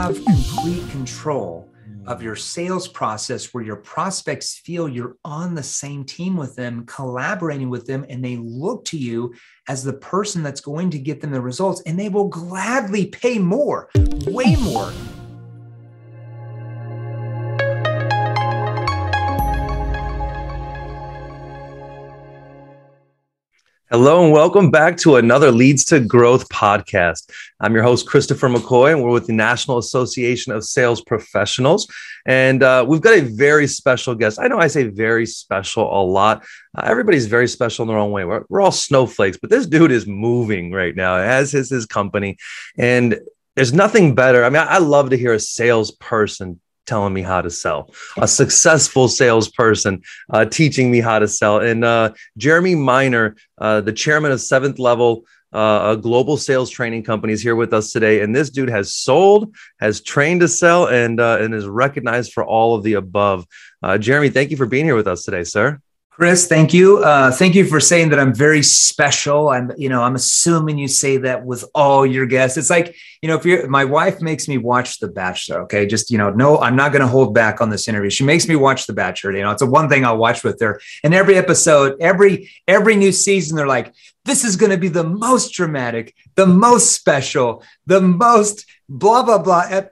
have complete control of your sales process where your prospects feel you're on the same team with them, collaborating with them, and they look to you as the person that's going to get them the results, and they will gladly pay more, way more. Hello and welcome back to another Leads to Growth podcast. I'm your host, Christopher McCoy, and we're with the National Association of Sales Professionals. And we've got a very special guest. I know I say very special a lot. Everybody's very special in their own way. We're all snowflakes, but this dude is moving right now, as is his company. And there's nothing better. I mean, I love to hear a salesperson telling me how to sell, a successful salesperson teaching me how to sell. And Jeremy Miner, the chairman of Seventh Level, a global sales training company, is here with us today. And this dude has sold, has trained to sell, and is recognized for all of the above. Jeremy, thank you for being here with us today, sir. Chris, thank you. Thank you for saying that I'm very special. I'm assuming you say that with all your guests. It's like, my wife makes me watch The Bachelor. Okay. Just, no, I'm not going to hold back on this interview. She makes me watch The Bachelor. It's a one thing I'll watch with her. And every episode, every new season, they're like, this is going to be the most dramatic, the most special, the most blah, blah, blah,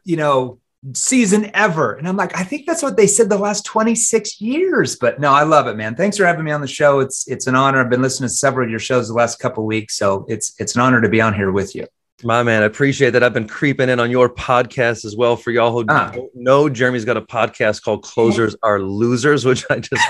season ever. And I'm like, I think that's what they said the last 26 years, but no, I love it, man. Thanks for having me on the show. It's an honor. I've been listening to several of your shows the last couple of weeks. So it's an honor to be on here with you. My man, I appreciate that. I've been creeping in on your podcast as well. For y'all who don't know, Jeremy's got a podcast called Closers Are Losers, which I just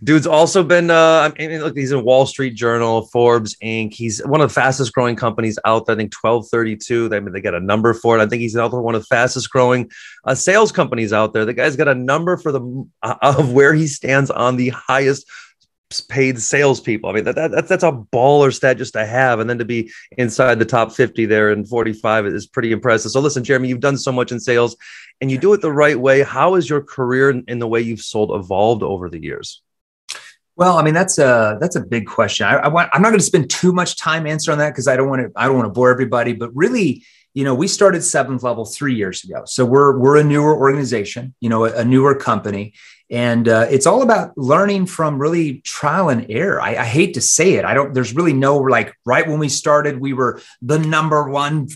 dude's also been, look, he's in Wall Street Journal, Forbes, Inc. He's one of the fastest growing companies out there. I think 1232. They got a number for it. I think he's also one of the fastest growing sales companies out there. The guy's got a number for of where he stands on the highest paid salespeople. I mean, that's a baller stat just to have. And then to be inside the top 50 there in 45 is pretty impressive. So listen, Jeremy, you've done so much in sales and you do it the right way. How has your career in the way you've sold evolved over the years? Well, I mean, that's a big question. I'm not going to spend too much time answering that because I don't want to bore everybody, but really, we started Seventh Level 3 years ago. So we're a newer organization, a newer company. And it's all about learning from really trial and error. I hate to say it. There's really no, like, right when we started, we were the number one,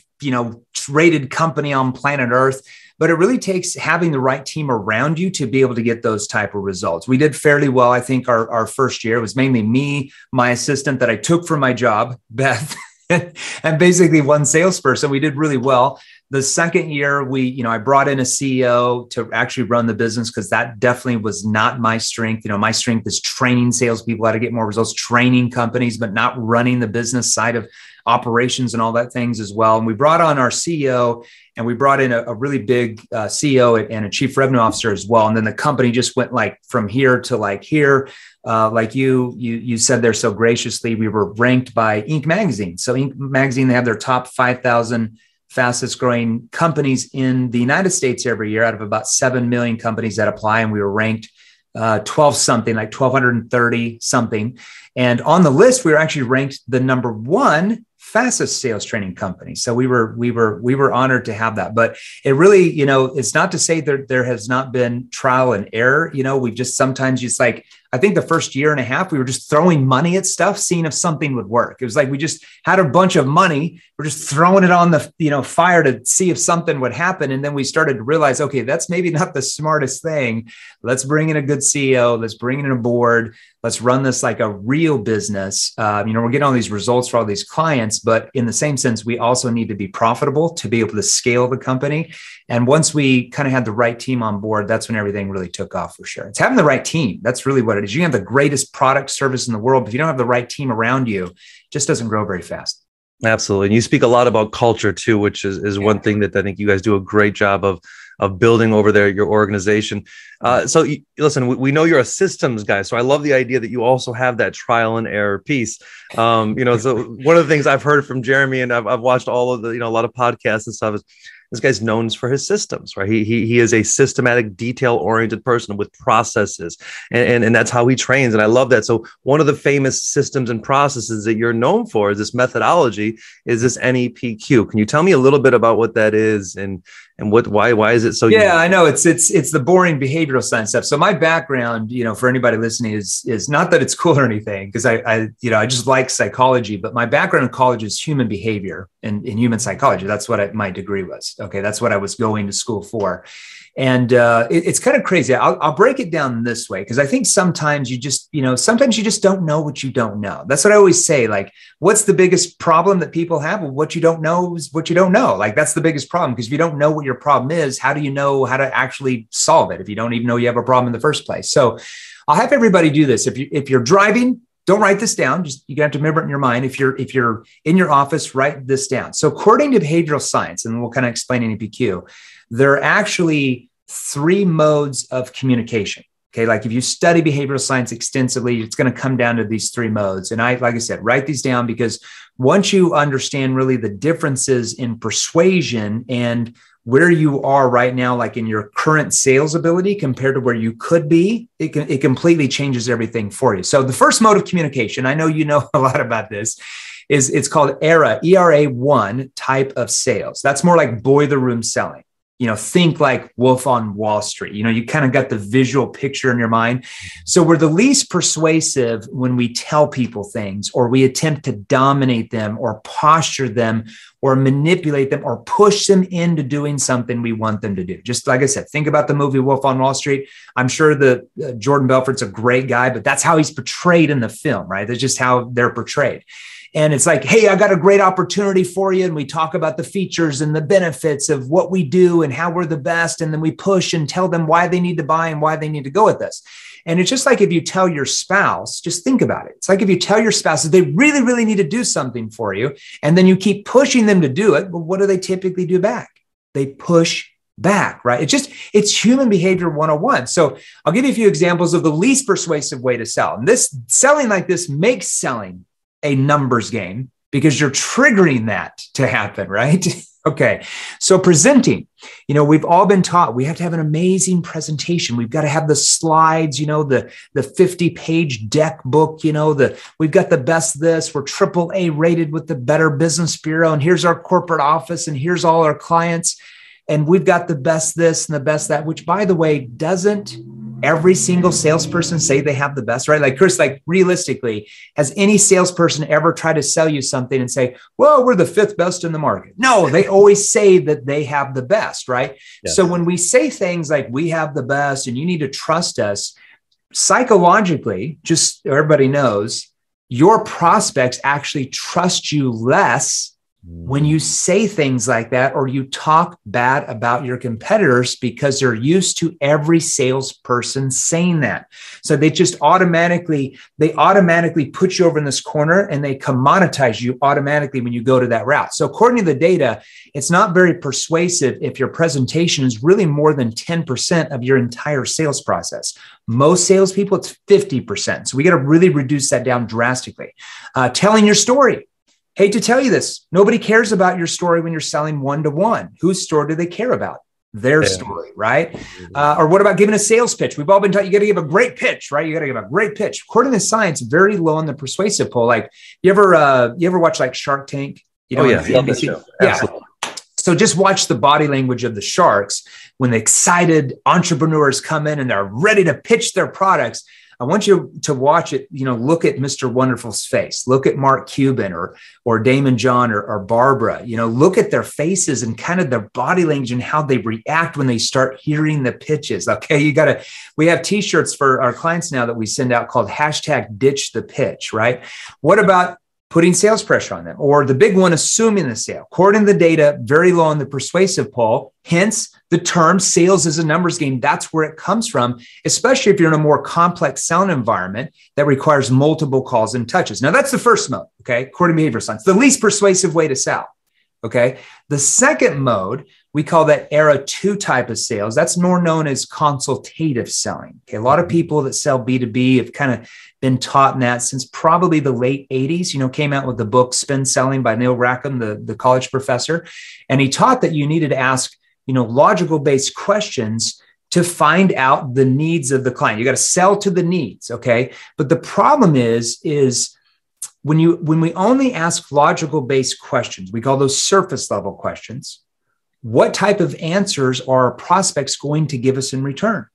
rated company on planet Earth. But it really takes having the right team around you to be able to get those type of results. We did fairly well. I think our first year, it was mainly me, my assistant that I took from my job, Beth, and basically one salesperson. We did really well. The second year, I brought in a CEO to actually run the business because that definitely was not my strength. My strength is training salespeople how to get more results, training companies, but not running the business side of operations and all that things as well. And we brought on our CEO and we brought in a really big CEO and a chief revenue officer as well. And then the company just went like from here to like here. Like you said there so graciously, we were ranked by Inc. magazine. So Inc. magazine, they have their top 5,000 fastest growing companies in the United States every year out of about 7 million companies that apply. And we were ranked 12 something, like 1,230 something. And on the list, we were actually ranked the number one fastest sales training company. So we were honored to have that. But it really, it's not to say that there has not been trial and error. We've just sometimes just like, I think the first year and a half, we were just throwing money at stuff, seeing if something would work. It was like we just had a bunch of money. We're just throwing it on the fire to see if something would happen. And then we started to realize, okay, that's maybe not the smartest thing. Let's bring in a good CEO. Let's bring in a board. Let's run this like a real business. We're getting all these results for all these clients, but in the same sense, we also need to be profitable to be able to scale the company. And once we kind of had the right team on board, that's when everything really took off for sure. It's having the right team. That's really what it is. You can have the greatest product service in the world, but if you don't have the right team around you, it just doesn't grow very fast. Absolutely. And you speak a lot about culture too, which is one thing that I think you guys do a great job of building over there, your organization. Listen, we know you're a systems guy. So I love the idea that you also have that trial and error piece. So one of the things I've heard from Jeremy, and I've watched all of a lot of podcasts and stuff, is this guy's known for his systems, right? He is a systematic, detail-oriented person with processes, and that's how he trains. And I love that. So one of the famous systems and processes that you're known for is this methodology, is this NEPQ. Can you tell me a little bit about what that is and why is it so Yeah, unique? I know it's the boring behavioral science stuff. So my background, for anybody listening is not that it's cool or anything, because I just like psychology, but my background in college is human behavior and in human psychology. That's what my degree was. Okay. That's what I was going to school for. And it's kind of crazy. I'll break it down this way, because I think sometimes you just don't know what you don't know. That's what I always say. Like, what's the biggest problem that people have? Well, what you don't know is what you don't know. Like, that's the biggest problem, because if you don't know what your problem is, how do you know how to actually solve it if you don't even know you have a problem in the first place? So I'll have everybody do this. If you're driving, don't write this down. Just you have to remember it in your mind. If you're in your office, write this down. So according to behavioral science, and we'll kind of explain NEPQ, there are actually 3 modes of communication. Okay. Like if you study behavioral science extensively, it's going to come down to these 3 modes. And like I said, write these down, because once you understand really the differences in persuasion and where you are right now, like in your current sales ability compared to where you could be, it completely changes everything for you. So the first mode of communication, I know you know a lot about this, it's called ERA1 type of sales. That's more like boiler room selling. Think like Wolf on Wall Street. You kind of got the visual picture in your mind. So we're the least persuasive when we tell people things, or we attempt to dominate them or posture them or manipulate them or push them into doing something we want them to do. Just like I said, think about the movie Wolf on Wall Street. I'm sure that Jordan Belfort's a great guy, but that's how he's portrayed in the film, right? That's just how they're portrayed. And it's like, hey, I got a great opportunity for you. And we talk about the features and the benefits of what we do and how we're the best. And then we push and tell them why they need to buy and why they need to go with us. And it's just like if you tell your spouse, just think about it. It's like if you tell your spouse that they really, really need to do something for you, and then you keep pushing them to do it. Well, what do they typically do back? They push back, right? It's human behavior 101. So I'll give you a few examples of the least persuasive way to sell. And this selling like this makes selling a numbers game, because you're triggering that to happen, right? Okay. So presenting, we've all been taught we have to have an amazing presentation. We've got to have the slides, the 50-page deck book, we've got the best this, we're AAA rated with the Better Business Bureau. And here's our corporate office, and here's all our clients. And we've got the best this and the best that, which, by the way, doesn't every single salesperson say they have the best, right? Like, Chris, like realistically, has any salesperson ever tried to sell you something and say, well, we're the 5th best in the market? No, they always say that they have the best, right? Yes. So when we say things like we have the best and you need to trust us, psychologically, just so everybody knows, your prospects actually trust you less when you say things like that, or you talk bad about your competitors, because they're used to every salesperson saying that. So they just automatically put you over in this corner, and they commoditize you automatically when you go to that route. So according to the data, it's not very persuasive if your presentation is really more than 10% of your entire sales process. Most salespeople, it's 50%. So we got to really reduce that down drastically. Telling your story. Hate to tell you this, nobody cares about your story when you're selling one-to-one. Whose story do they care about? Their story, right? Or what about giving a sales pitch? We've all been taught you got to give a great pitch, right? You got to give a great pitch. According to science, very low on the persuasive poll. Like, you ever watch like Shark Tank? Love that show. Absolutely. So just watch the body language of the sharks when the excited entrepreneurs come in and they're ready to pitch their products. I want you to watch it, look at Mr. Wonderful's face, look at Mark Cuban or Damon John or Barbara, look at their faces and kind of their body language and how they react when they start hearing the pitches. Okay. We have t-shirts for our clients now that we send out called #ditch-the-pitch, right? What about putting sales pressure on them, or the big one, assuming the sale? According to the data, very low on the persuasive poll. Hence the term sales is a numbers game. That's where it comes from, especially if you're in a more complex selling environment that requires multiple calls and touches. Now that's the first mode. Okay. According to behavioral science, the least persuasive way to sell. Okay. The second mode, we call that era 2 type of sales. That's more known as consultative selling. Okay, a lot of people that sell B2B have kind of been taught in that since probably the late 80s, came out with the book Spin Selling by Neil Rackham, the college professor. And he taught that you needed to ask, logical based questions to find out the needs of the client. You got to sell to the needs. Okay. But the problem is when we only ask logical based questions, we call those surface level questions. What type of answers are prospects going to give us in return?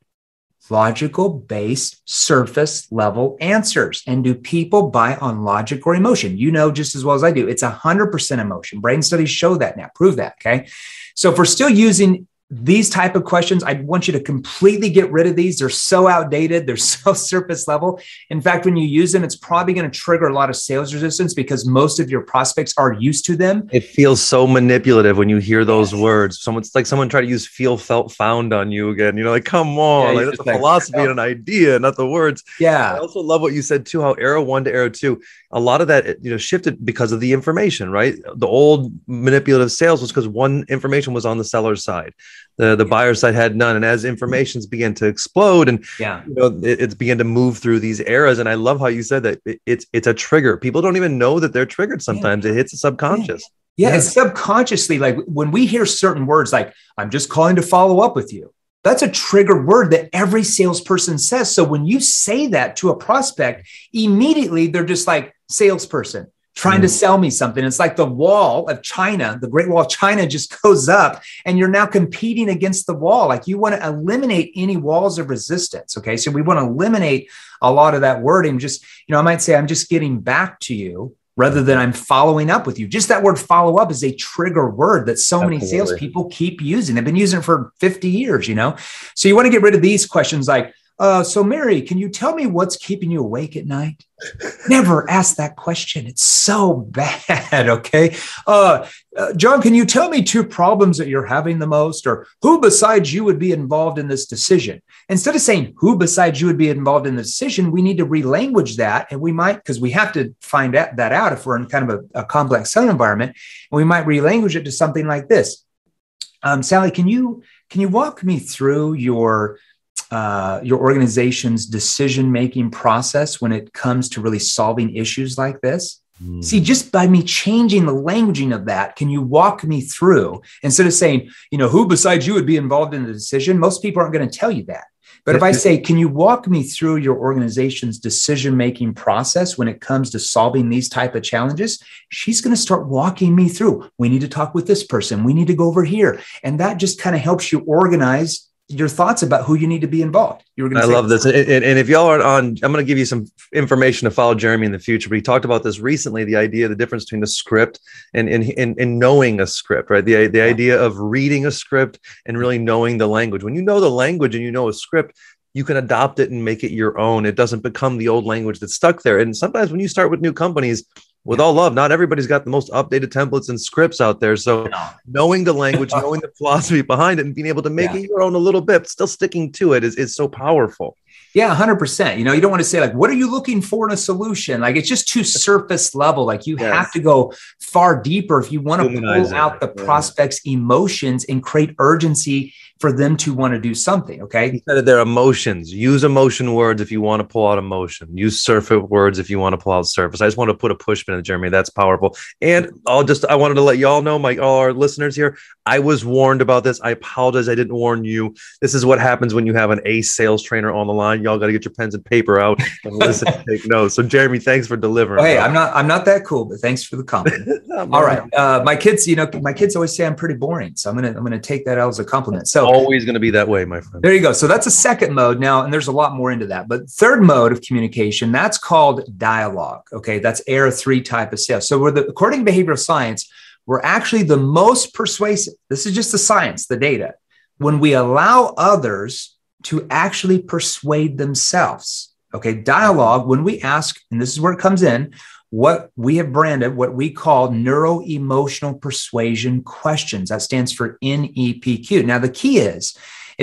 Logical based surface level answers. And do people buy on logic or emotion? Just as well as I do, it's 100% emotion. Brain studies show that now, prove that. Okay. So if we're still using these type of questions, I want you to completely get rid of these. They're so outdated. They're so surface level. In fact, when you use them, it's probably going to trigger a lot of sales resistance because most of your prospects are used to them. It feels so manipulative when you hear those words. Someone try to use feel, felt, found on you again. Come on, that's a philosophy and an idea, not the words. Yeah. I also love what you said too, how era 1 to era 2, a lot of that, shifted because of the information, right? The old manipulative sales was because one information was on the seller's side. The buyer side had none. And as informations began to explode and it's began to move through these eras. And I love how you said that it's a trigger. People don't even know that they're triggered sometimes. It hits the subconscious. Yeah, it's subconsciously, like when we hear certain words like, I'm just calling to follow up with you. That's a trigger word that every salesperson says. So when you say that to a prospect, immediately they're just like, salesperson trying to sell me something. It's like the wall of China, the Great Wall of China just goes up and you're now competing against the wall. Like you want to eliminate any walls of resistance. Okay. So we want to eliminate a lot of that wording. Just, I might say, I'm just getting back to you rather than I'm following up with you. Just that word follow up is a trigger word that so many salespeople keep using. They've been using it for 50 years, So you want to get rid of these questions like, so Mary, can you tell me what's keeping you awake at night? Never ask that question. It's so bad. Okay. John, can you tell me 2 problems that you're having the most, or who besides you would be involved in this decision? Instead of saying who besides you would be involved in the decision, we need to relanguage that. And we might, because we have to find that out if we're in kind of a complex selling environment, and we might relanguage it to something like this. Sally, can you walk me through your organization's decision-making process when it comes to really solving issues like this? See, just by me changing the languaging of that, can you walk me through, instead of saying, who besides you would be involved in the decision? Most people aren't going to tell you that. But if I say, can you walk me through your organization's decision-making process when it comes to solving these type of challenges? She's going to start walking me through. We need to talk with this person. We need to go over here. And that just kind of helps you organize your thoughts about who you need to be involved. I love this. And if y'all aren't on, I'm going to give you some information to follow Jeremy in the future, but he talked about this recently, the idea, the difference between the script and knowing a script, right? The idea of reading a script and really knowing the language. When you know the language and you know a script, you can adopt it and make it your own. It doesn't become the old language that's stuck there. And sometimes when you start with new companies, with all love, not everybody's got the most updated templates and scripts out there. So knowing the language, knowing the philosophy behind it, and being able to make it your own a little bit, still sticking to it is so powerful. Yeah, 100%. You don't want to say like, what are you looking for in a solution? Like, it's just too surface level. Like you have to go far deeper if you want to pull out the prospect's emotions and create urgency for them to want to do something. Okay. Instead of their emotions, use emotion words if you want to pull out emotion. Use surface words if you want to pull out surface. I just want to put a push pin in Jeremy. That's powerful. And I wanted to let y'all know, all our listeners here, I was warned about this. I apologize. I didn't warn you. This is what happens when you have an ace sales trainer on the line. Y'all got to get your pens and paper out and listen and take notes. So Jeremy, thanks for delivering. Oh, hey, I'm not that cool, but thanks for the compliment. All right. My kids always say I'm pretty boring. So I'm going to take that out as a compliment. So always going to be that way, my friend. There you go. So that's a second mode now, and there's a lot more into that. But third mode of communication, that's called dialogue. Okay. That's era 3 type of sales. So according to behavioral science, we're actually the most persuasive. This is just the science, the data. When we allow others to actually persuade themselves. Okay. Dialogue, when we ask, and this is where it comes in, what we have branded, what we call neuroemotional persuasion questions. That stands for NEPQ. Now, the key is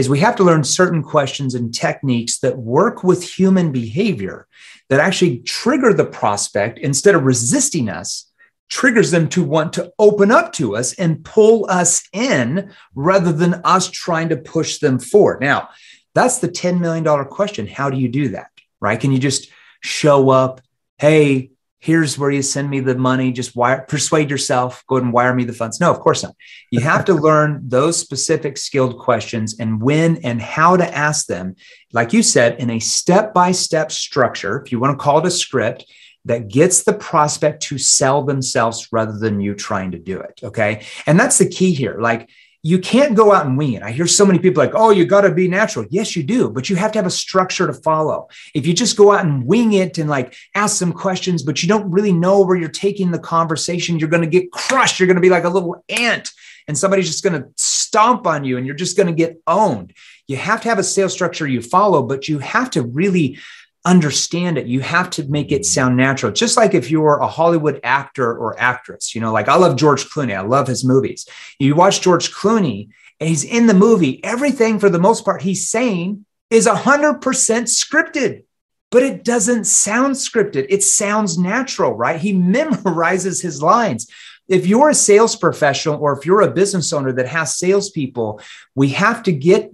we have to learn certain questions and techniques that work with human behavior that actually trigger the prospect. Instead of resisting us, triggers them to want to open up to us and pull us in rather than us trying to push them forward. Now, that's the $10 million question. How do you do that, right? Can you just show up? Hey, here's where you send me the money. Just persuade yourself, go ahead and wire me the funds. No, of course not. You have to learn those specific skilled questions and when and how to ask them, like you said, in a step-by-step structure, if you want to call it a script, that gets the prospect to sell themselves rather than you trying to do it. Okay. And that's the key here. Like, you can't go out and wing it. I hear so many people like, oh, you got to be natural. Yes, you do, but you have to have a structure to follow. If you just go out and wing it and like ask some questions, but you don't really know where you're taking the conversation, you're going to get crushed. You're going to be like a little ant and somebody's just going to stomp on you and you're just going to get owned. You have to have a sales structure you follow, but you have to really understand it. You have to make it sound natural. Just like if you're a Hollywood actor or actress, like I love George Clooney. I love his movies. You watch George Clooney and he's in the movie. Everything for the most part he's saying is 100% scripted, but it doesn't sound scripted. It sounds natural, right? He memorizes his lines. If you're a sales professional or if you're a business owner that has salespeople, we have to get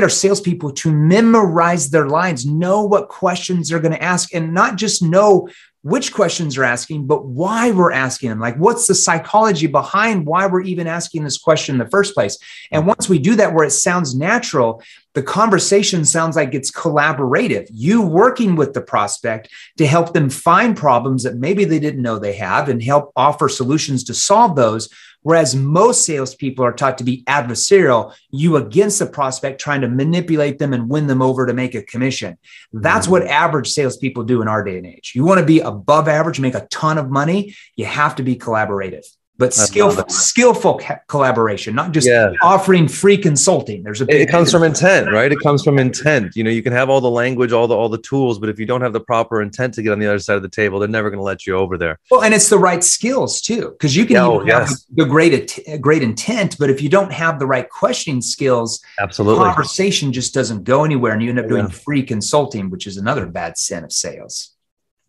our salespeople to memorize their lines, know what questions they're going to ask, and not just know which questions are asking, but why we're asking them. Like, what's the psychology behind why we're even asking this question in the first place? And once we do that, where it sounds natural, the conversation sounds like it's collaborative. You working with the prospect to help them find problems that maybe they didn't know they have and help offer solutions to solve those. Whereas most salespeople are taught to be adversarial, you against the prospect, trying to manipulate them and win them over to make a commission. That's what average salespeople do in our day and age. You want to be above average, make a ton of money, you have to be collaborative. But skillful collaboration, not just offering free consulting. There's a big it comes from intent, right? It comes from intent. You can have all the language, all the tools, but if you don't have the proper intent to get on the other side of the table, they're never going to let you over there. Well, and it's the right skills too, because you can have the great intent, but if you don't have the right questioning skills, absolutely, conversation just doesn't go anywhere, and you end up doing free consulting, which is another bad sin of sales.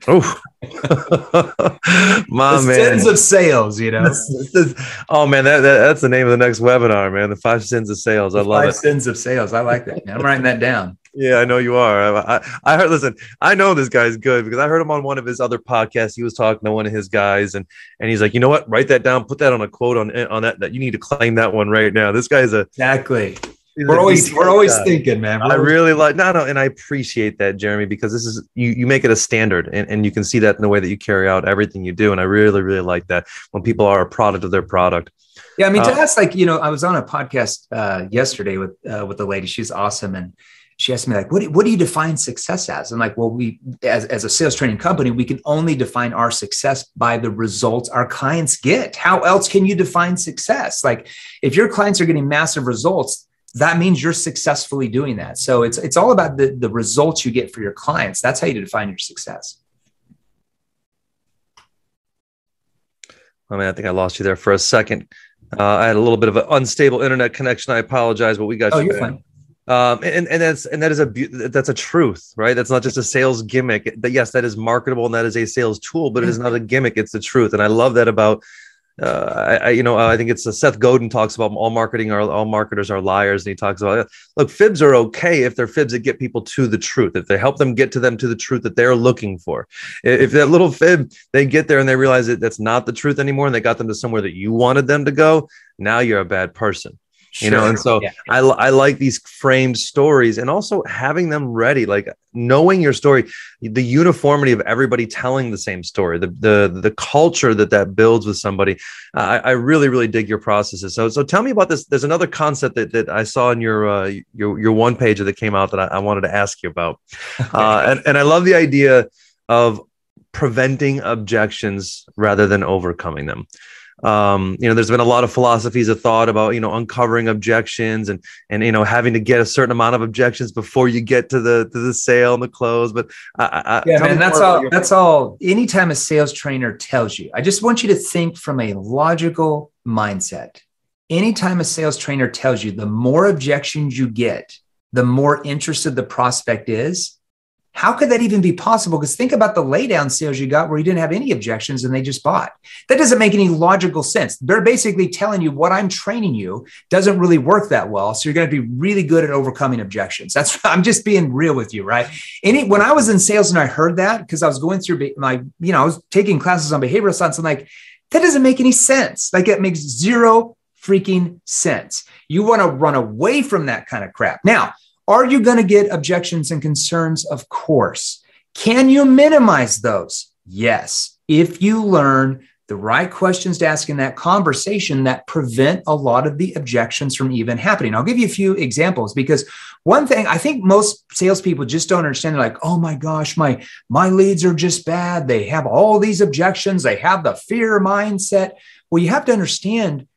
Oh, my man! Sins of sales, Oh man, that's the name of the next webinar, man. The 5 sins of sales. I love it. 5 sins of sales. I like that. Man. I'm writing that down. Yeah, I know you are. I heard. Listen, I know this guy's good because I heard him on one of his other podcasts. He was talking to one of his guys, and he's like, you know what? Write that down. Put that on a quote on that you need to claim that one right now. This guy's exactly. We're always thinking, man. I really like and I appreciate that, Jeremy, because this is you make it a standard, and you can see that in the way that you carry out everything you do, and I really, really like that when people are a product of their product. Yeah, I mean, to ask, like, I was on a podcast yesterday with a lady. She's awesome, and she asked me, like, what do you define success as? And like, well, we as a sales training company, we can only define our success by the results our clients get. How else can you define success? Like, if your clients are getting massive results, that means you're successfully doing that. So it's all about the results you get for your clients. That's how you define your success. I mean, I think I lost you there for a second. I had a little bit of an unstable internet connection. I apologize, but we got you. Oh, you're fine. That's a truth, right? That's not just a sales gimmick. Yes, that is marketable and that is a sales tool, but it is not a gimmick. It's the truth. And I love that about I think it's Seth Godin talks about all marketers are liars. And he talks about, look, fibs are okay if they're fibs that get people to the truth, if they help them get to the truth that they're looking for. If that little fib, they get there and they realize that that's not the truth anymore, and they got them to somewhere that you wanted them to go, now you're a bad person. Sure. And so I like these framed stories, and also having them ready, like knowing your story, the uniformity of everybody telling the same story, the culture that builds with somebody. I really, really dig your processes. So tell me about this. There's another concept that I saw in your one page that came out that I wanted to ask you about. Okay. And I love the idea of preventing objections rather than overcoming them. There's been a lot of philosophies of thought about, uncovering objections and having to get a certain amount of objections before you get to the sale and the close. But that's all. Anytime a sales trainer tells you, I just want you to think from a logical mindset. Anytime a sales trainer tells you the more objections you get, the more interested the prospect is, How could that even be possible? Because think about the laydown sales you got where you didn't have any objections and they just bought. That doesn't make any logical sense. They're basically telling you what I'm training you doesn't really work that well. So you're going to be really good at overcoming objections. I'm just being real with you, right? When I was in sales and I heard that, because I was going through I was taking classes on behavioral science. I'm like, that doesn't make any sense. Like, it makes zero freaking sense. You want to run away from that kind of crap. Now, are you going to get objections and concerns? Of course. Can you minimize those? Yes. If you learn the right questions to ask in that conversation that prevent a lot of the objections from even happening. I'll give you a few examples, because one thing I think most salespeople just don't understand, they're like, oh my gosh, my leads are just bad. They have all these objections. They have the fear mindset. Well, you have to understand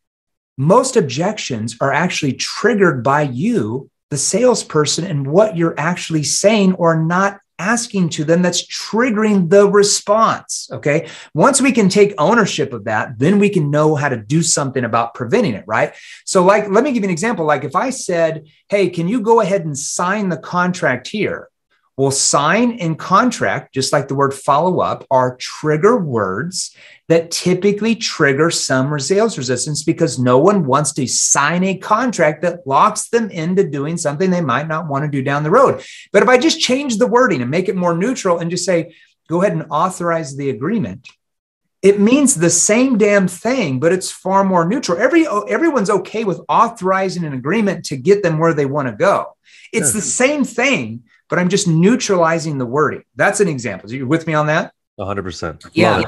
most objections are actually triggered by you, the salesperson, and what you're actually saying or not asking to them that's triggering the response. Okay. Once we can take ownership of that, then we can know how to do something about preventing it. Right. So let me give you an example. Like if I said, hey, can you go ahead and sign the contract here? Well, sign and contract, just like the word follow up, are trigger words that typically trigger some sales resistance because no one wants to sign a contract that locks them into doing something they might not want to do down the road. But if I just change the wording and make it more neutral and just say, go ahead and authorize the agreement, it means the same damn thing, but it's far more neutral. Everyone's okay with authorizing an agreement to get them where they want to go. It's the same thing, but I'm just neutralizing the wording. That's an example. Are you with me on that? 100%. Yeah.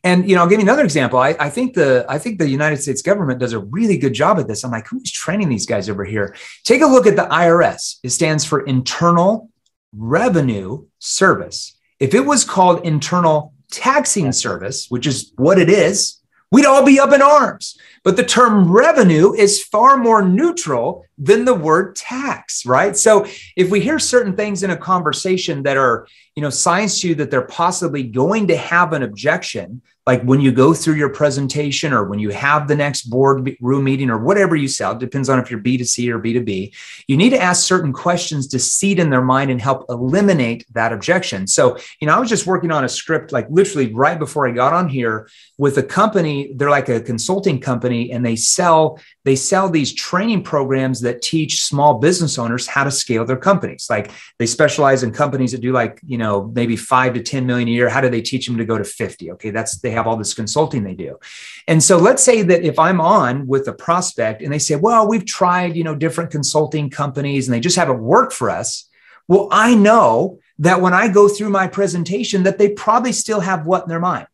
And, I'll give you another example. I think the United States government does a really good job at this. I'm like, who's training these guys over here? Take a look at the IRS. It stands for Internal Revenue Service. If it was called Internal Taxing Service, which is what it is, we'd all be up in arms. But the term revenue is far more neutral than the word tax, right? So if we hear certain things in a conversation that are, signs to you that they're possibly going to have an objection, like when you go through your presentation or when you have the next board room meeting or whatever you sell, it depends on if you're B2C or B2B, you need to ask certain questions to seed in their mind and help eliminate that objection. So, I was just working on a script, like literally right before I got on here with a company. They're like a consulting company, and they sell these training programs that teach small business owners how to scale their companies. Like they specialize in companies that do maybe 5 to 10 million a year. How do they teach them to go to 50? Okay. They have all this consulting they do. And so let's say that if I'm on with a prospect and they say, well, we've tried, different consulting companies and they just haven't worked for us. Well, I know that when I go through my presentation that they probably still have what in their mind?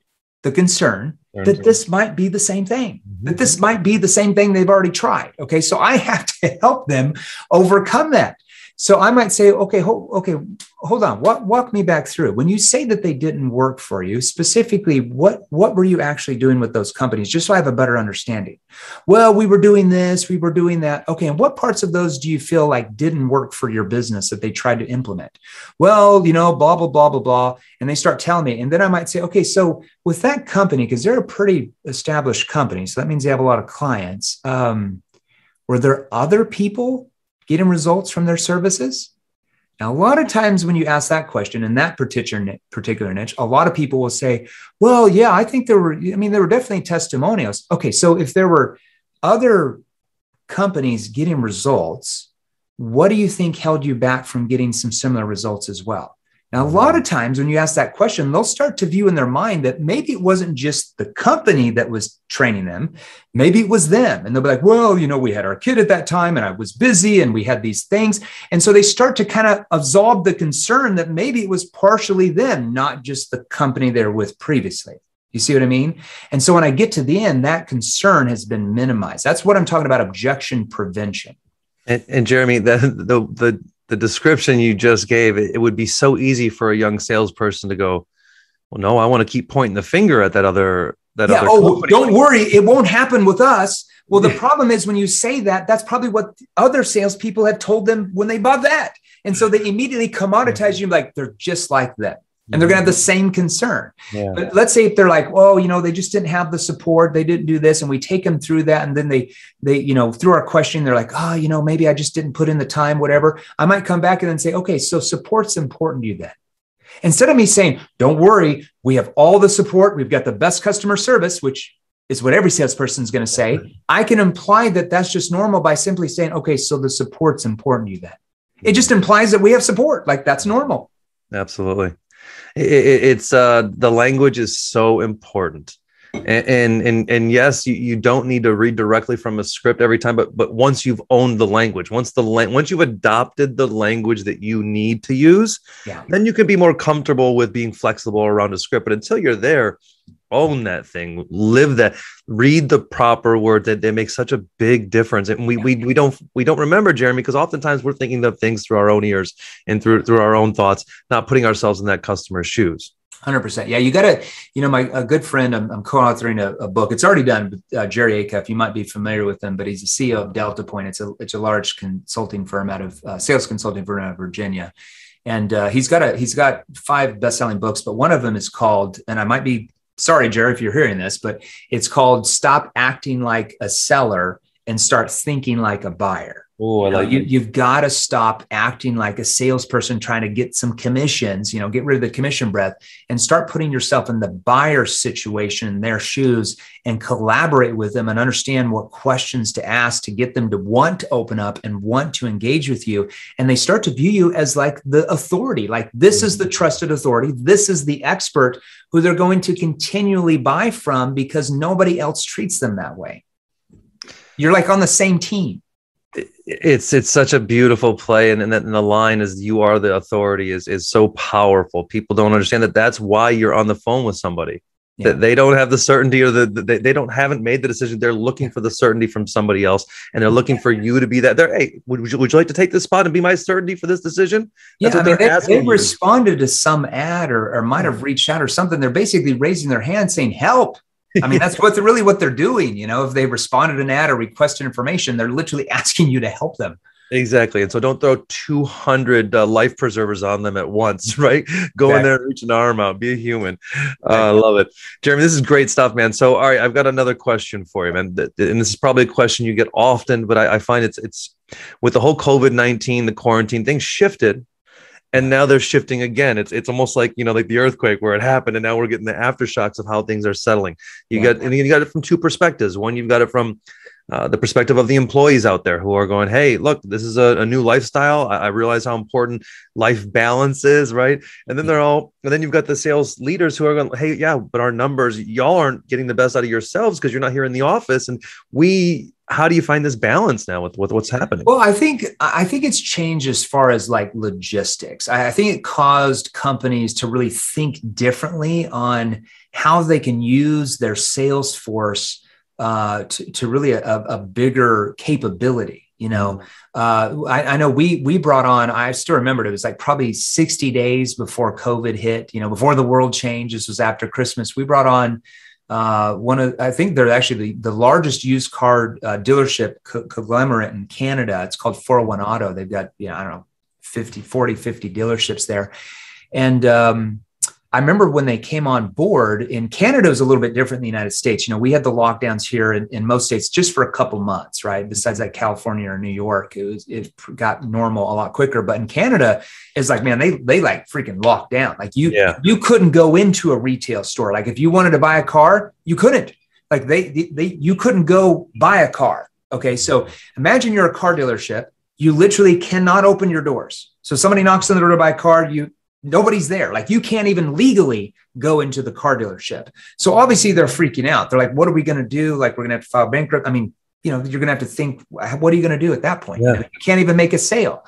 The concern that this might be the same thing, that this might be the same thing they've already tried. Okay. So I have to help them overcome that. So I might say, okay, hold on. Walk me back through. When you say that they didn't work for you, specifically, what were you actually doing with those companies? Just so I have a better understanding. Well, we were doing this, we were doing that. Okay. And what parts of those do you feel like didn't work for your business that they tried to implement? Well, blah, blah, blah, blah, blah. And they start telling me. And then I might say, okay, so with that company, because they're a pretty established company, so that means they have a lot of clients. Were there other people getting results from their services? Now, a lot of times when you ask that question in that particular niche, a lot of people will say, well, yeah, I think there were definitely testimonials. Okay. So if there were other companies getting results, what do you think held you back from getting some similar results as well? Now, a lot of times when you ask that question, they'll start to view in their mind that maybe it wasn't just the company that was training them. Maybe it was them. And they'll be like, well, we had our kid at that time and I was busy and we had these things. And so they start to kind of absolve the concern that maybe it was partially them, not just the company they were with previously. You see what I mean? And so when I get to the end, that concern has been minimized. That's what I'm talking about, objection prevention. And Jeremy, the description you just gave, it would be so easy for a young salesperson to go, well, no, I want to keep pointing the finger at that other company. Don't worry, it won't happen with us. Well, the problem is when you say that, that's probably what other salespeople have told them when they bought that. And so they immediately commoditize you like they're just like them. And they're going to have the same concern. Yeah. But let's say if they're like, oh, they just didn't have the support. They didn't do this. And we take them through that. And then they through our questioning, they're like, oh, maybe I just didn't put in the time, whatever. I might come back and then say, okay, so support's important to you then. Instead of me saying, don't worry, we have all the support, we've got the best customer service, which is what every salesperson is going to say, I can imply that that's just normal by simply saying, okay, so the support's important to you then. It just implies that we have support, like that's normal. Absolutely. It's the language is so important. And yes, you don't need to read directly from a script every time, but once you've owned the language, once you've adopted the language that you need to use, then you can be more comfortable with being flexible around a script. But until you're there, own that thing, live that, read the proper word. That they make such a big difference. And we don't remember, Jeremy, because oftentimes we're thinking of things through our own ears and through our own thoughts, not putting ourselves in that customer's shoes. 100%. Yeah, you got to, a good friend, I'm co-authoring a book. It's already done. Jerry Acuff, you might be familiar with him, but he's the CEO of Delta Point. It's a large consulting firm sales consulting firm out of Virginia. And he's got 5 best-selling books, but one of them is called, and I might be, sorry, Jerry, if you're hearing this, but it's called Stop Acting Like a Seller and Start Thinking Like a Buyer. Oh, I like you've got to stop acting like a salesperson trying to get some commissions, get rid of the commission breath and start putting yourself in the buyer situation, in their shoes, and collaborate with them and understand what questions to ask to get them to want to open up and want to engage with you. And they start to view you as like the authority, like this is the trusted authority. This is the expert who they're going to continually buy from because nobody else treats them that way. You're like on the same team. It's such a beautiful play, and the line is "you are the authority" is so powerful. People don't understand that. That's why you're on the phone with somebody. That they don't have the certainty, or they haven't made the decision. They're looking for the certainty from somebody else, and they're looking for you to be that. Hey, would you like to take this spot and be my certainty for this decision? That's what they're asking. They responded to some ad or might have reached out or something. They're basically raising their hand saying, "Help." I mean, that's what they're doing. If they responded to an ad or requested information, they're literally asking you to help them. Exactly. And so don't throw 200 life preservers on them at once, right? Go in there and reach an arm out. Be a human. I love it. Jeremy, this is great stuff, man. So, all right, I've got another question for you, man. And this is probably a question you get often, but I find it's with the whole COVID-19, the quarantine, things shifted. And now they're shifting again. It's almost like, like the earthquake where it happened. And now we're getting the aftershocks of how things are settling. You got it from 2 perspectives. One, you've got it from the perspective of the employees out there who are going, hey, look, this is a new lifestyle. I realize how important life balance is, right? And then you've got the sales leaders who are going, hey, yeah, but our numbers, y'all aren't getting the best out of yourselves because you're not here in the office. And how do you find this balance now with what's happening? Well, I think it's changed as far as like logistics. I think it caused companies to really think differently on how they can use their sales force to really a bigger capability. I know we brought on, I still remember it was like probably 60 days before COVID hit, before the world changed. This was after Christmas. We brought on I think they're actually the largest used car dealership conglomerate in Canada. It's called 401 Auto. They've got, 50 dealerships there. And I remember when they came on board in Canada, it was a little bit different in the United States. We had the lockdowns here in most states just for a couple months, right? Besides like California or New York, it got normal a lot quicker. But in Canada, it's like, man, they like freaking locked down. Like you couldn't go into a retail store. Like if you wanted to buy a car, you couldn't. Like you couldn't go buy a car. Okay, so imagine you're a car dealership. You literally cannot open your doors. So somebody knocks on the door to buy a car, nobody's there. Like you can't even legally go into the car dealership. So obviously they're freaking out. They're like, what are we going to do? Like we're going to have to file bankrupt. I mean, you're going to have to think, what are you going to do at that point? Yeah. You can't even make a sale.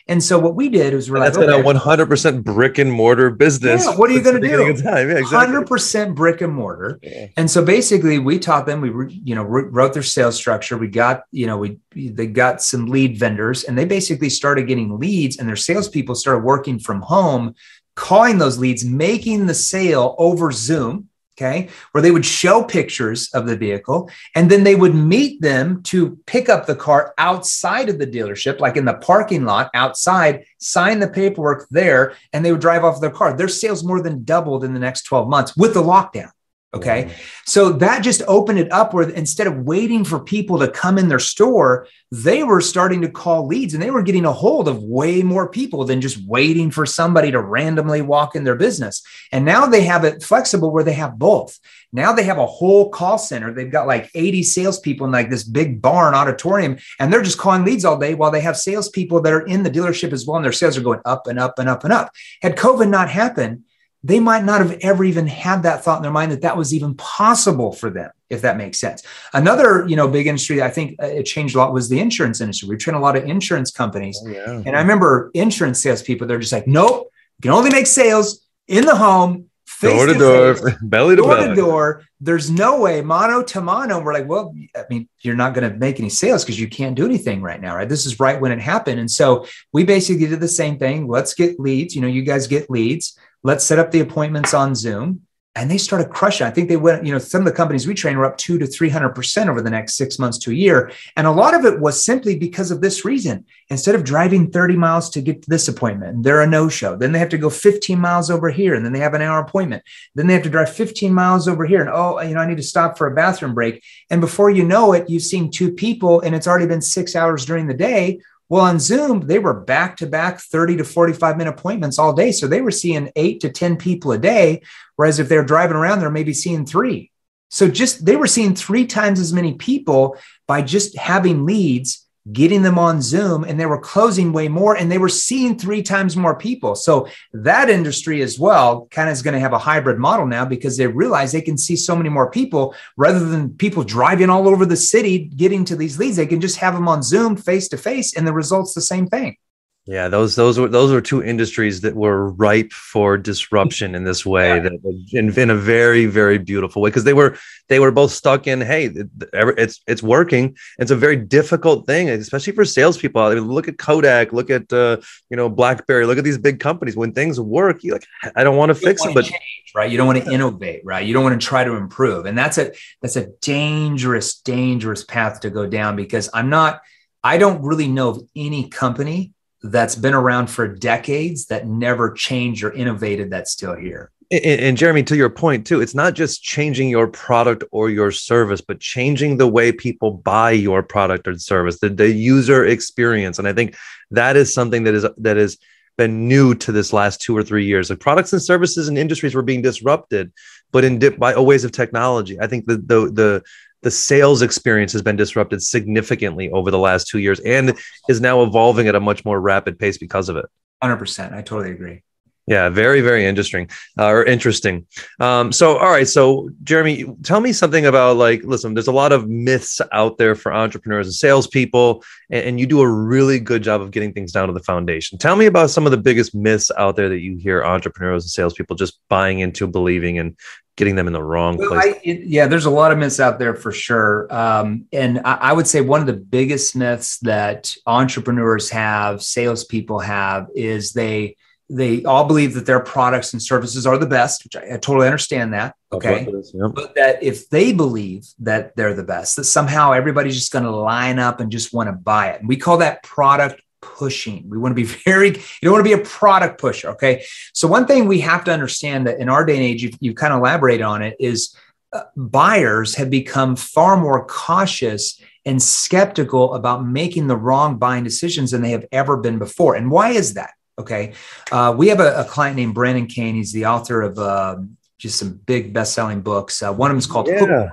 And so what we did was that's a 100% brick and mortar business. Yeah, what are you going to do? Yeah, exactly. 100% brick and mortar. Yeah. And so basically we taught them, we wrote their sales structure. We got, they got some lead vendors and they basically started getting leads and their salespeople started working from home, calling those leads, making the sale over Zoom. Okay, where they would show pictures of the vehicle and then they would meet them to pick up the car outside of the dealership, like in the parking lot outside, sign the paperwork there, and they would drive off their car. Their sales more than doubled in the next 12 months with the lockdown. Okay. So that just opened it up where instead of waiting for people to come in their store, they were starting to call leads and they were getting a hold of way more people than just waiting for somebody to randomly walk in their business. And now they have it flexible where they have both. Now they have a whole call center. They've got like 80 salespeople in like this big barn auditorium, and they're just calling leads all day while they have salespeople that are in the dealership as well. And their sales are going up and up and up and up. Had COVID not happened, they might not have ever even had that thought in their mind that that was even possible for them, if that makes sense. Another, big industry that I think it changed a lot was the insurance industry. We train a lot of insurance companies. Oh, yeah. And I remember insurance salespeople, they're just like, nope, you can only make sales in the home, face door to door, belly to belly. Door to door. There's no way, mano to mano. We're like, well, I mean, you're not going to make any sales because you can't do anything right now, right? This is right when it happened. And so we basically did the same thing. Let's get leads. You guys get leads. Let's set up the appointments on Zoom. And they started crushing. I think they went, some of the companies we train were up 200 to 300% over the next 6 months to a year. And a lot of it was simply because of this reason. Instead of driving 30 miles to get to this appointment, and they're a no-show. Then they have to go 15 miles over here. And then they have an hour appointment. Then they have to drive 15 miles over here. And, I need to stop for a bathroom break. And before you know it, you've seen 2 people and it's already been 6 hours during the day. Well, on Zoom, they were back-to-back 30 to 45-minute appointments all day. So they were seeing 8 to 10 people a day, whereas if they're driving around, they're maybe seeing 3. So they were seeing 3 times as many people by just having leads, getting them on Zoom, and they were closing way more, and they were seeing 3 times more people. So that industry as well kind of is going to have a hybrid model now because they realize they can see so many more people rather than people driving all over the city getting to these leads. They can just have them on Zoom face to face, and the result's the same thing. Yeah, those were 2 industries that were ripe for disruption in this way, that in a very, very beautiful way, because they were both stuck in, hey, it's working. It's a very difficult thing, especially for salespeople. I mean, look at Kodak, look at BlackBerry, look at these big companies. When things work, you're like, I don't want to fix it, but change, right? You don't want to innovate, right? You don't want to try to improve, and that's a dangerous, dangerous path to go down because I don't really know of any company that's been around for decades that never changed or innovated that's still here. And Jeremy, to your point too, it's not just changing your product or your service, but changing the way people buy your product or service, the user experience. And I think that is something that has been new to this last 2 or 3 years. Like products and services and industries were being disrupted, but by ways of technology. I think the sales experience has been disrupted significantly over the last 2 years and is now evolving at a much more rapid pace because of it. 100%. I totally agree. Yeah, very, very interesting. So, all right. So, Jeremy, tell me something about listen, there's a lot of myths out there for entrepreneurs and salespeople, and you do a really good job of getting things down to the foundation. Tell me about some of the biggest myths out there that you hear entrepreneurs and salespeople just buying into, believing, and getting them in the wrong place. There's a lot of myths out there for sure. And I would say one of the biggest myths that entrepreneurs have, salespeople have, is they all believe that their products and services are the best, which I totally understand that. Okay. But that if they believe that they're the best, that somehow everybody's just going to line up and just want to buy it. And we call that product pushing. We want to be you don't want to be a product pusher. Okay. So one thing we have to understand that in our day and age, you've kind of elaborated on it, is buyers have become far more cautious and skeptical about making the wrong buying decisions than they have ever been before. And why is that? Okay. We have a client named Brandon Kane. He's the author of just some big best-selling books. One of them is called Hook.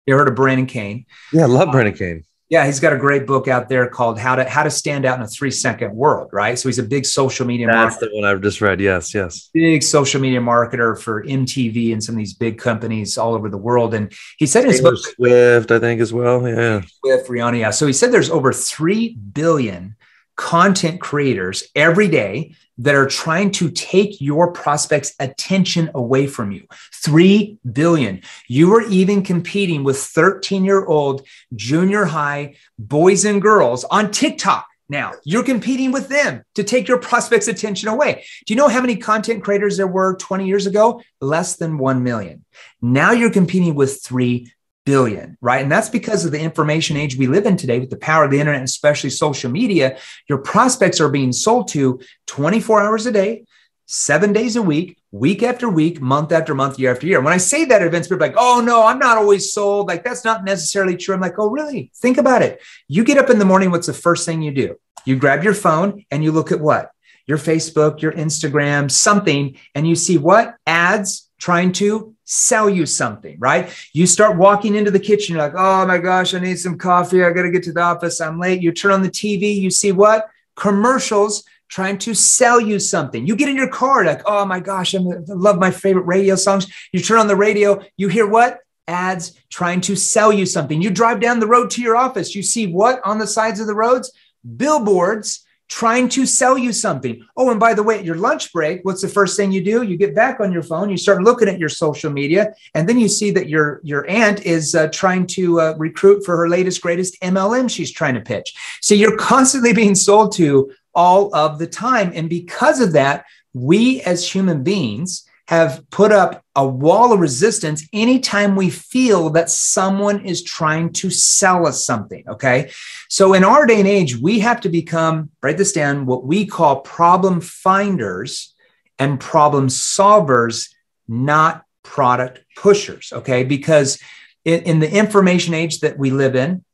You heard of Brandon Kane? Yeah, I love Brandon Kane. Yeah, he's got a great book out there called How to Stand Out in a 3-Second World, right? So he's a big social media marketer. That's the one I've just read. Yes. Big social media marketer for MTV and some of these big companies all over the world. And he said in his book, Swift, I think as well. Yeah. Swift, Rihanna. Yeah. So he said there's over 3 billion content creators every day that are trying to take your prospects' attention away from you. 3 billion. You are even competing with 13-year-old junior high boys and girls on TikTok. Now you're competing with them to take your prospects' attention away. Do you know how many content creators there were 20 years ago? Less than 1 million. Now you're competing with 3 billion, right? And that's because of the information age we live in today with the power of the internet, and especially social media. Your prospects are being sold to 24 hours a day, 7 days a week, week after week, month after month, year after year. When I say that at events, people are like, oh no, I'm not always sold. Like, that's not necessarily true. I'm like, oh, really? Think about it. You get up in the morning. What's the first thing you do? You grab your phone and you look at what? Your Facebook, your Instagram, something, and you see what? Ads trying to sell you something, right? You start walking into the kitchen. You're like, oh my gosh, I need some coffee. I got to get to the office. I'm late. You turn on the TV. You see what? Commercials trying to sell you something. You get in your car like, oh my gosh, I love my favorite radio songs. You turn on the radio. You hear what? Ads trying to sell you something. You drive down the road to your office. You see what on the sides of the roads? Billboards trying to sell you something. Oh, and by the way, at your lunch break, what's the first thing you do? You get back on your phone, you start looking at your social media, and then you see that your aunt is trying to recruit for her latest, greatest MLM she's trying to pitch. So you're constantly being sold to all of the time. And because of that, we as human beings have put up a wall of resistance anytime we feel that someone is trying to sell us something, okay? So in our day and age, we have to become, write this down, what we call problem finders and problem solvers, not product pushers, okay? Because in the information age that we live in,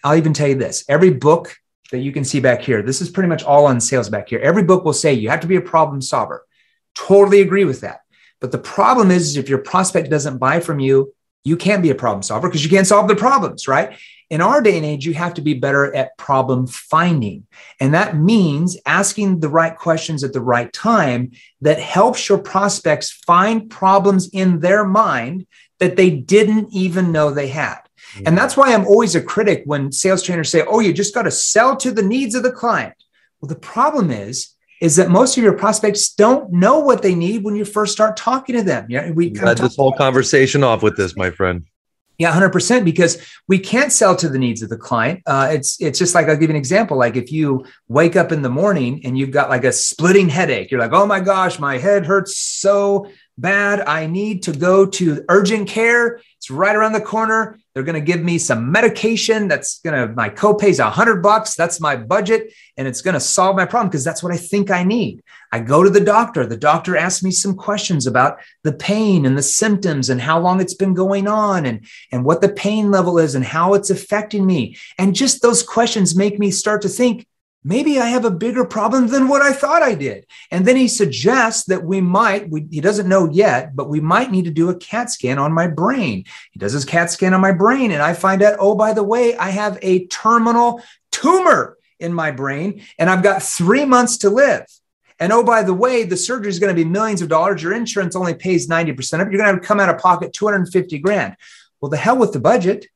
I'll even tell you this, every book that you can see back here, this is pretty much all on sales back here. Every book will say you have to be a problem solver. Totally agree with that. But the problem is if your prospect doesn't buy from you, you can't be a problem solver because you can't solve the problems, right? In our day and age, you have to be better at problem finding. And that means asking the right questions at the right time that helps your prospects find problems in their mind that they didn't even know they had. And that's why I'm always a critic when sales trainers say, oh, you just got to sell to the needs of the client. Well, the problem is that most of your prospects don't know what they need when you first start talking to them. Yeah, we had this whole conversation off with this, my friend. Yeah, 100%, because we can't sell to the needs of the client. It's just like, I'll give you an example. Like if you wake up in the morning and you've got like a splitting headache, you're like, oh my gosh, my head hurts so bad. I need to go to urgent care. It's right around the corner. They're going to give me some medication. My copay is $100. That's my budget. And it's going to solve my problem because that's what I think I need. I go to the doctor. The doctor asks me some questions about the pain and the symptoms and how long it's been going on and what the pain level is and how it's affecting me. And just those questions make me start to think, maybe I have a bigger problem than what I thought I did. And then he suggests that he doesn't know yet, but we might need to do a CAT scan on my brain. He does his CAT scan on my brain. And I find out, oh, by the way, I have a terminal tumor in my brain and I've got 3 months to live. And oh, by the way, the surgery is going to be millions of dollars. Your insurance only pays 90% of it. You're going to have to come out of pocket $250,000. Well, the hell with the budget.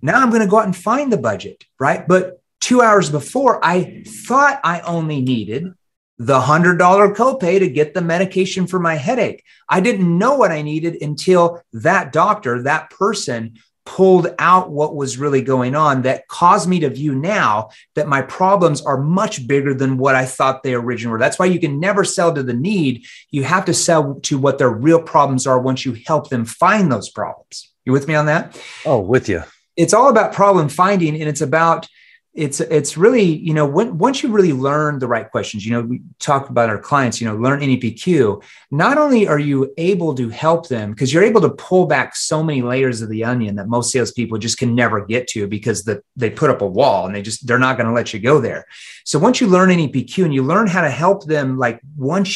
Now I'm going to go out and find the budget, right? But 2 hours before, I thought I only needed the $100 copay to get the medication for my headache. I didn't know what I needed until that doctor, that person, pulled out what was really going on that caused me to view now that my problems are much bigger than what I thought they originally were. That's why you can never sell to the need. You have to sell to what their real problems are once you help them find those problems. You with me on that? Oh, with you. It's all about problem finding, and it's really, once you really learn the right questions, we talk about our clients, learn NEPQ, not only are you able to help them because you're able to pull back so many layers of the onion that most salespeople just can never get to because they put up a wall and they're not going to let you go there. So once you learn NEPQ and you learn how to help them, they want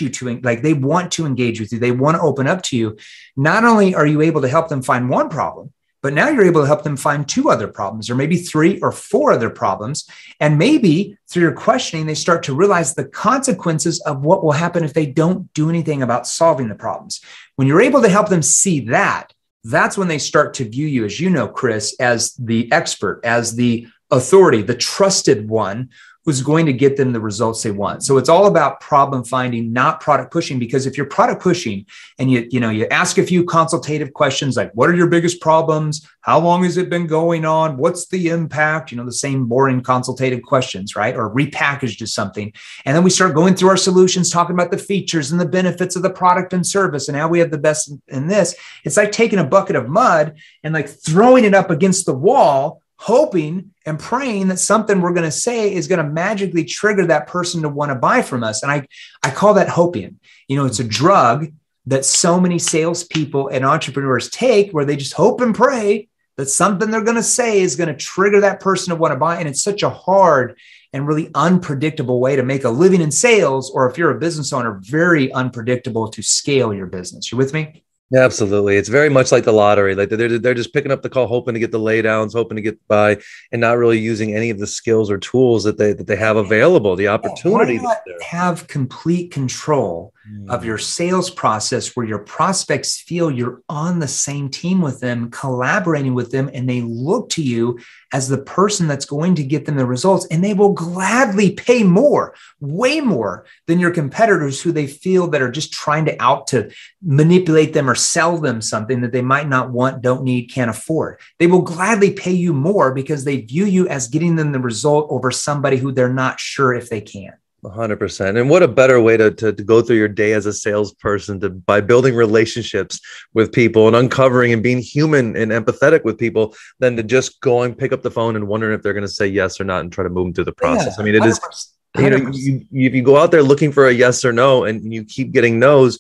to engage with you, they want to open up to you. Not only are you able to help them find one problem, but now you're able to help them find 2 other problems, or maybe 3 or 4 other problems. And maybe through your questioning, they start to realize the consequences of what will happen if they don't do anything about solving the problems. When you're able to help them see that, that's when they start to view you, as you know, Chris, as the expert, as the authority, the trusted one who's going to get them the results they want. So it's all about problem finding, not product pushing, because if you're product pushing and you ask a few consultative questions like, what are your biggest problems? How long has it been going on? What's the impact? The same boring consultative questions, right? Or repackaged as something. And then we start going through our solutions, talking about the features and the benefits of the product and service and how we have the best in this. It's like taking a bucket of mud and throwing it up against the wall, hoping and praying that something we're going to say is going to magically trigger that person to want to buy from us. And I call that hopium. It's a drug that so many salespeople and entrepreneurs take, where they just hope and pray that something they're going to say is going to trigger that person to want to buy. And it's such a hard and really unpredictable way to make a living in sales, or if you're a business owner, very unpredictable to scale your business. You with me? Yeah, absolutely. It's very much like the lottery. Like they're just picking up the call, hoping to get the laydowns, hoping to get by, and not really using any of the skills or tools that they have available. The opportunity. Why not have complete control of your sales process, where your prospects feel you're on the same team with them, collaborating with them, and they look to you as the person that's going to get them the results, and they will gladly pay more, way more than your competitors, who they feel that are just trying to manipulate them or sell them something that they might not want, don't need, can't afford. They will gladly pay you more because they view you as getting them the result over somebody who they're not sure if they can. 100%. And what a better way to go through your day as a salesperson by building relationships with people and uncovering and being human and empathetic with people, than to just go and pick up the phone and wondering if they're going to say yes or not and try to move them through the process. Yeah, I mean, it 100%. is, if you go out there looking for a yes or no and you keep getting no's,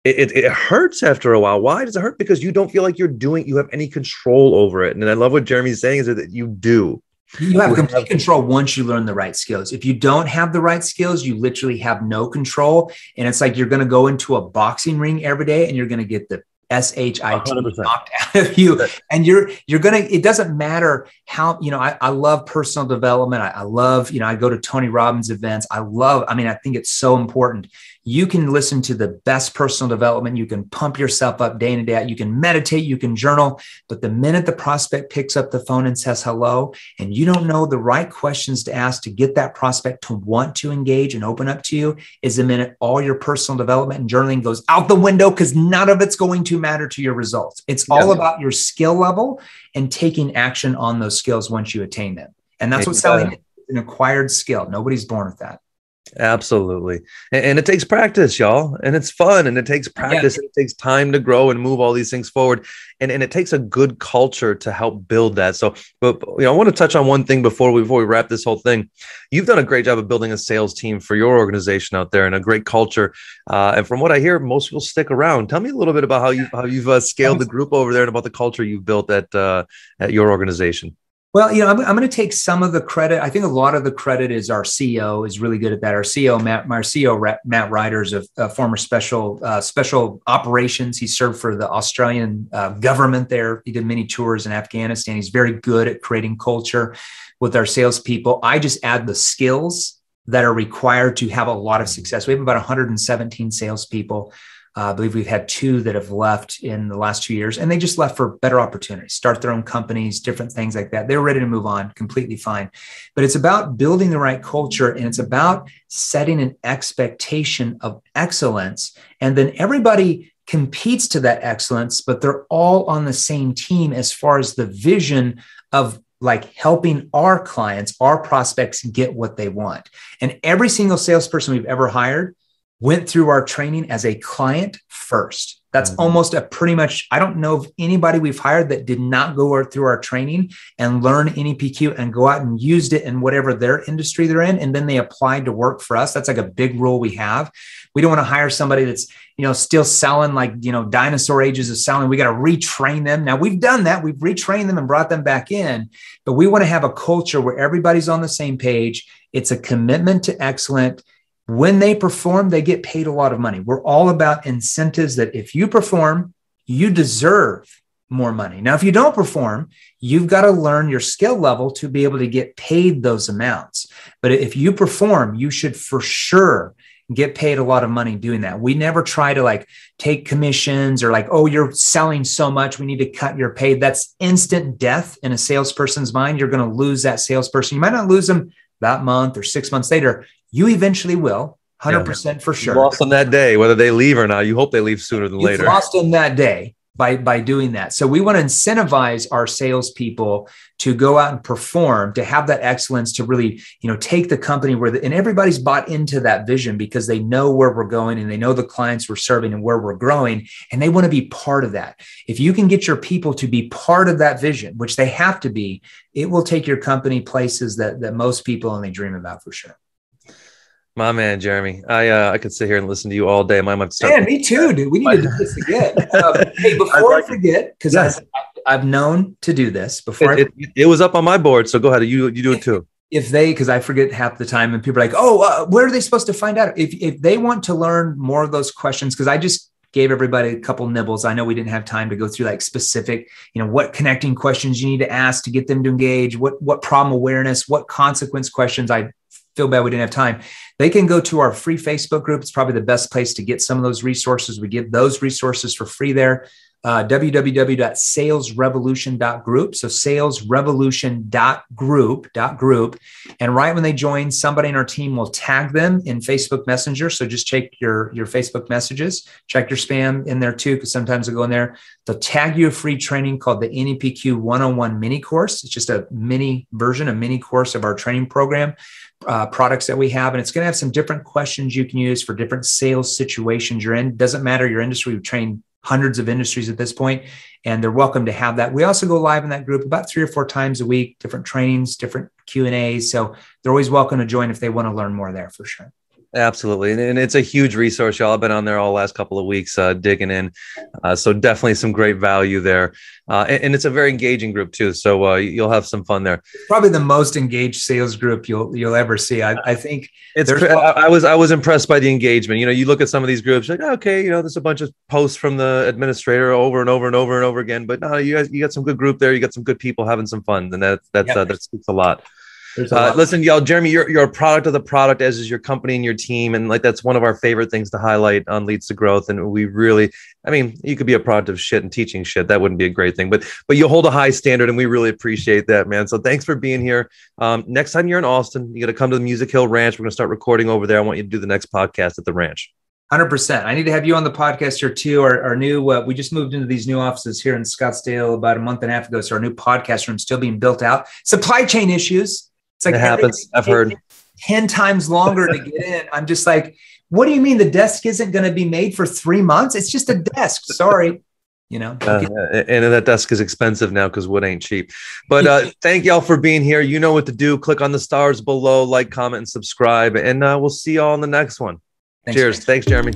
it hurts after a while. Why does it hurt? Because you don't feel like you have any control over it. And I love what Jeremy's saying is that you do. You have complete control once you learn the right skills. If you don't have the right skills, you literally have no control. And it's like you're going to go into a boxing ring every day and you're going to get the SHIT 100%. knocked out of you. And you're going to, it doesn't matter how, I love personal development. I love, I go to Tony Robbins events. I think it's so important. You can listen to the best personal development. You can pump yourself up day in and day out. You can meditate, you can journal. But the minute the prospect picks up the phone and says hello, and you don't know the right questions to ask to get that prospect to want to engage and open up to you, is the minute all your personal development and journaling goes out the window, because none of it's going to matter to your results. It's all about your skill level and taking action on those skills once you attain them. And that's what selling is, an acquired skill. Nobody's born with that. Absolutely. And it takes practice, y'all. And it's fun. And it takes practice. And it takes time to grow and move all these things forward. And it takes a good culture to help build that. So, but I want to touch on one thing before we wrap this whole thing. You've done a great job of building a sales team for your organization out there, and a great culture. And from what I hear, most will stick around. Tell me a little bit about how you've scaled the group over there, and about the culture you've built at your organization. Well, I'm going to take some of the credit. I think a lot of the credit is our CEO is really good at that. Our CEO, Matt Ryder, is a former special operations. He served for the Australian government there. He did many tours in Afghanistan. He's very good at creating culture with our salespeople. I just add the skills that are required to have a lot of success. We have about 117 salespeople. I believe we've had 2 that have left in the last 2 years, and they just left for better opportunities, start their own companies, different things like that. They're ready to move on, completely fine. But it's about building the right culture, and it's about setting an expectation of excellence. And then everybody competes to that excellence, but they're all on the same team as far as the vision of like helping our clients, our prospects get what they want. And every single salesperson we've ever hired went through our training as a client first. That's almost a pretty much, I don't know of anybody we've hired that did not go through our training and learn NEPQ and go out and used it in whatever their industry they're in. And then they applied to work for us. That's like a big rule we have. We don't want to hire somebody that's, still selling like, dinosaur ages of selling. We got to retrain them. Now we've done that. We've retrained them and brought them back in, but we want to have a culture where everybody's on the same page. It's a commitment to excellence. When they perform, they get paid a lot of money. We're all about incentives that if you perform, you deserve more money. Now, if you don't perform, you've got to learn your skill level to be able to get paid those amounts. But if you perform, you should for sure get paid a lot of money doing that. We never try to like take commissions or like, oh, you're selling so much, we need to cut your pay. That's instant death in a salesperson's mind. You're going to lose that salesperson. You might not lose them that month or 6 months later. You eventually will, 100% for sure. You lost on that day, whether they leave or not. You hope they leave sooner than later. Lost on that day. by doing that. So we want to incentivize our salespeople to go out and perform, to have that excellence, to really, take the company and everybody's bought into that vision because they know where we're going and they know the clients we're serving and where we're growing, and they want to be part of that. If you can get your people to be part of that vision, which they have to be, it will take your company places that most people only dream about, for sure. My man, Jeremy, I could sit here and listen to you all day. I might start. Yeah, me too, dude. We need to do this again. Hey, before I forget, because I've known to do this before. It was up on my board, so go ahead. You do it too. Because I forget half the time, and people are like, where are they supposed to find out? If they want to learn more of those questions, because I just gave everybody a couple nibbles. I know we didn't have time to go through like specific, what connecting questions you need to ask to get them to engage, what problem awareness, what consequence questions. I feel bad we didn't have time. They can go to our free Facebook group. It's probably the best place to get some of those resources. We give those resources for free there. www.salesrevolution.group. So salesrevolution.group. And right when they join, somebody in our team will tag them in Facebook Messenger. So just check your Facebook messages, check your spam in there too, because sometimes they'll go in there. They'll tag you a free training called the NEPQ 101 mini course. It's just a mini version, a mini course of our training program, products that we have. And it's going to have some different questions you can use for different sales situations you're in. Doesn't matter your industry. We've trained hundreds of industries at this point, and they're welcome to have that. We also go live in that group about 3 or 4 times a week, different trainings, different Q&As. So they're always welcome to join if they want to learn more there, for sure. Absolutely. And it's a huge resource, y'all. I've been on there all the last couple of weeks digging in. So definitely some great value there. And it's a very engaging group too. So you'll have some fun there. It's probably the most engaged sales group you'll ever see. I think I was impressed by the engagement. You look at some of these groups, like, okay, there's a bunch of posts from the administrator over and over and over and over again. But no, you got some good group there. You got some good people having some fun. And that speaks a lot. Listen, y'all, Jeremy, you're a product of the product, as is your company and your team. And that's one of our favorite things to highlight on Leads to Growth. And we really, you could be a product of shit and teaching shit. That wouldn't be a great thing, but you hold a high standard, and we really appreciate that, man. So thanks for being here. Next time you're in Austin, you got to come to the Music Hill Ranch. We're going to start recording over there. I want you to do the next podcast at the ranch. 100%. I need to have you on the podcast here too. Our new, we just moved into these new offices here in Scottsdale about a month and a half ago. So our new podcast room is still being built out. Supply chain issues. It's like, it happens. I've heard 10 times longer to get in. I'm just like, what do you mean the desk isn't going to be made for 3 months? It's just a desk. Sorry. And that desk is expensive now because wood ain't cheap. But thank y'all for being here. You know what to do. Click on the stars below, like, comment, and subscribe. And we'll see y'all on the next one. Cheers. Thanks, Jeremy.